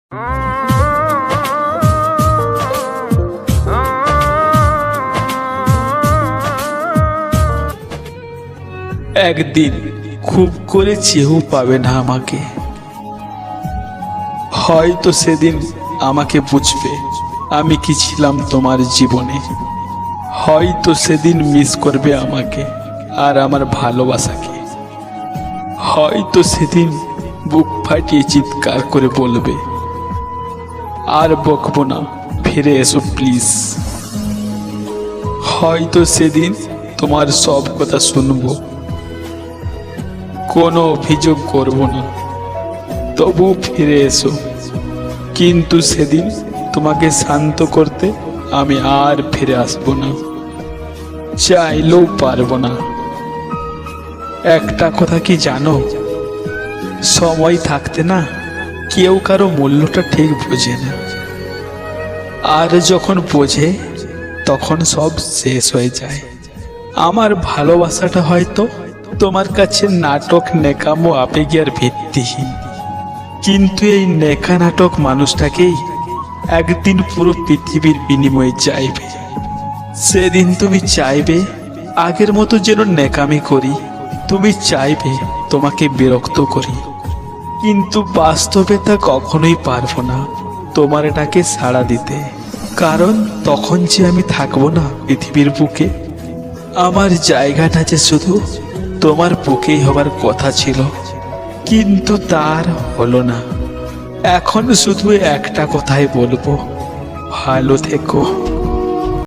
একদিন খুব করে চেয়েও পাবে না আমাকে, হয়তো সেদিন আমাকে বুঝবে আমি কি ছিলাম তোমার জীবনে। হয়তো সেদিন মিস করবে আমাকে আর আমার ভালোবাসাকে। হয়তো সেদিন বুক ফাটিয়ে চিৎকার করে বলবে, আর বকবো না, ফিরে এসো প্লিজ। হয়তো সেদিন তোমার সব কথা শুনবো, কোনো অভিযোগ করব না, তবু ফিরে এসো। কিন্তু সেদিন তোমাকে শান্ত করতে আমি আর ফিরে আসবো না, চাইলেও পারবো না। একটা কথা কি জানো, সময় থাকতে না কেউ কারো মূল্যটা ঠিক বোঝে না, আর যখন বোঝে তখন সব শেষ হয়ে যায়। আমার ভালোবাসাটা হয়তো তোমার কাছে নাটক, নেকামো, আবেগের ভিত্তিহীন, কিন্তু এই নেকা নাটক মানুষটাকেই একদিন পুরো পৃথিবীর বিনিময়ে চাইবে। সেদিন তুমি চাইবে আগের মতো যেন নেকামি করি, তুমি চাইবে তোমাকে বিরক্ত করি, কিন্তু বাস্তবে তা কখনোই পারবো না তোমার এটাকে সাড়া দিতে। কারণ তখন যে আমি থাকবো না পৃথিবীর বুকে, আমার জায়গাটা যে শুধু তোমার বুকেই হবার কথা ছিল, কিন্তু তার হলো না। এখন শুধু একটা কথাই বলবো, ভালো থেকো।